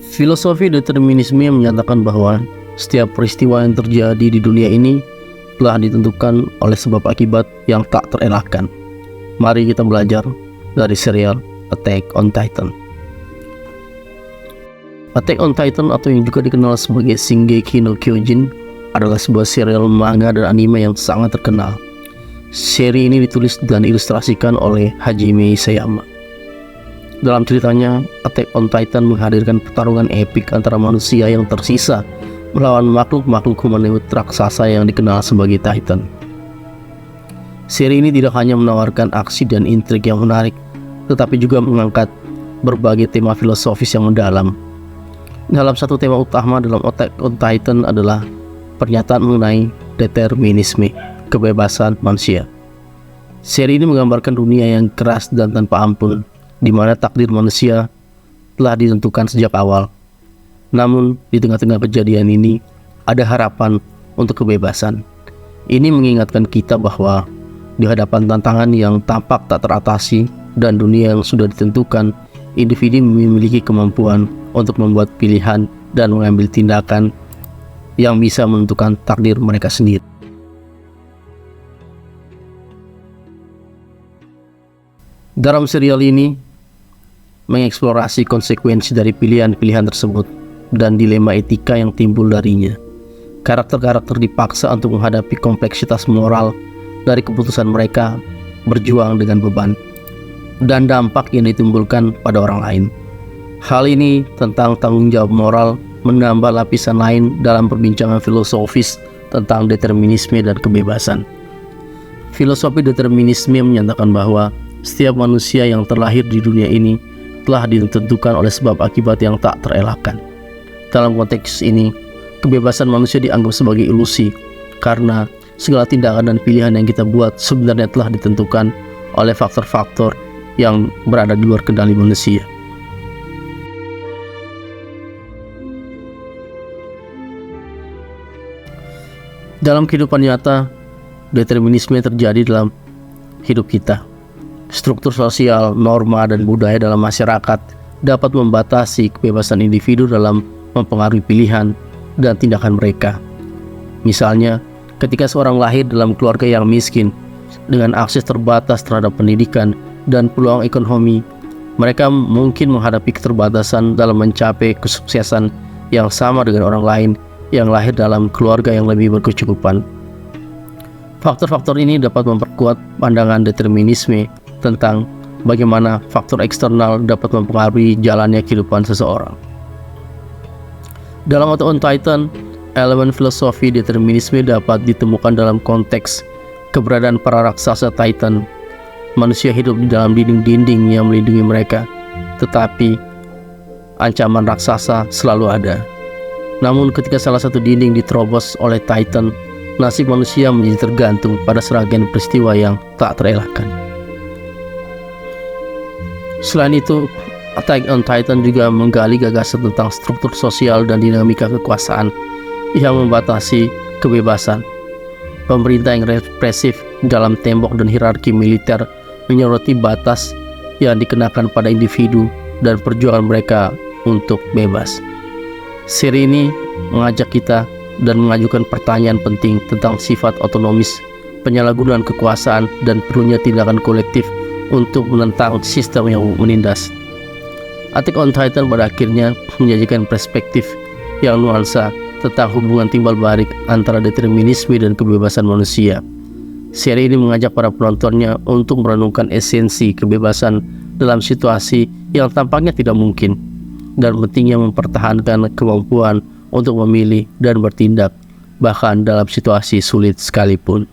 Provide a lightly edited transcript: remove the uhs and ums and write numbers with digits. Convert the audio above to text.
Filosofi determinisme menyatakan bahwa setiap peristiwa yang terjadi di dunia ini telah ditentukan oleh sebab akibat yang tak terelakkan. Mari kita belajar dari serial Attack on Titan. Attack on Titan atau yang juga dikenal sebagai Shingeki no Kyojin adalah sebuah serial manga dan anime yang sangat terkenal. Seri ini ditulis dan ilustrasikan oleh Hajime Isayama. Dalam ceritanya, Attack on Titan menghadirkan pertarungan epik antara manusia yang tersisa melawan makhluk-makhluk humanoid raksasa yang dikenal sebagai Titan. Seri ini tidak hanya menawarkan aksi dan intrik yang menarik, tetapi juga mengangkat berbagai tema filosofis yang mendalam. Dalam satu tema utama dalam Attack on Titan adalah pernyataan mengenai determinisme, kebebasan manusia. Seri ini menggambarkan dunia yang keras dan tanpa ampun, di mana takdir manusia telah ditentukan sejak awal. Namun, di tengah-tengah kejadian ini, ada harapan untuk kebebasan. Ini mengingatkan kita bahwa di hadapan tantangan yang tampak tak teratasi dan dunia yang sudah ditentukan, individu memiliki kemampuan untuk membuat pilihan dan mengambil tindakan yang bisa menentukan takdir mereka sendiri. Dalam serial ini mengeksplorasi konsekuensi dari pilihan-pilihan tersebut dan dilema etika yang timbul darinya. Karakter-karakter dipaksa untuk menghadapi kompleksitas moral dari keputusan mereka, berjuang dengan beban dan dampak yang ditimbulkan pada orang lain. Hal ini tentang tanggung jawab moral menambah lapisan lain dalam perbincangan filosofis tentang determinisme dan kebebasan. Filosofi determinisme menyatakan bahwa setiap manusia yang terlahir di dunia ini telah ditentukan oleh sebab akibat yang tak terelakkan. Dalam konteks ini, kebebasan manusia dianggap sebagai ilusi karena segala tindakan dan pilihan yang kita buat sebenarnya telah ditentukan oleh faktor-faktor yang berada di luar kendali manusia. Dalam kehidupan nyata, determinisme terjadi dalam hidup kita. Struktur sosial, norma, dan budaya dalam masyarakat dapat membatasi kebebasan individu dalam mempengaruhi pilihan dan tindakan mereka. Misalnya, ketika seorang lahir dalam keluarga yang miskin, dengan akses terbatas terhadap pendidikan dan peluang ekonomi, mereka mungkin menghadapi keterbatasan dalam mencapai kesuksesan yang sama dengan orang lain yang lahir dalam keluarga yang lebih berkecukupan. Faktor-faktor ini dapat memperkuat pandangan determinisme tentang bagaimana faktor eksternal dapat mempengaruhi jalannya kehidupan seseorang. Dalam Attack on Titan, elemen filosofi determinisme dapat ditemukan dalam konteks keberadaan para raksasa Titan. Manusia hidup di dalam dinding-dinding yang melindungi mereka, tetapi ancaman raksasa selalu ada. Namun ketika salah satu dinding diterobos oleh Titan, nasib manusia menjadi tergantung pada serangkaian peristiwa yang tak terelakkan. Selain itu, Attack on Titan juga menggali gagasan tentang struktur sosial dan dinamika kekuasaan yang membatasi kebebasan. Pemerintah yang represif dalam tembok dan hierarki militer menyoroti batas yang dikenakan pada individu dan perjuangan mereka untuk bebas. Seri ini mengajak kita dan mengajukan pertanyaan penting tentang sifat otonomis, penyalahgunaan kekuasaan, dan perlunya tindakan kolektif untuk menentang sistem yang menindas. Attack on Titan pada akhirnya menyajikan perspektif yang nuansa tentang hubungan timbal balik antara determinisme dan kebebasan manusia. Seri ini mengajak para penontonnya untuk merenungkan esensi kebebasan dalam situasi yang tampaknya tidak mungkin, dan pentingnya mempertahankan kemampuan untuk memilih dan bertindak bahkan dalam situasi sulit sekalipun.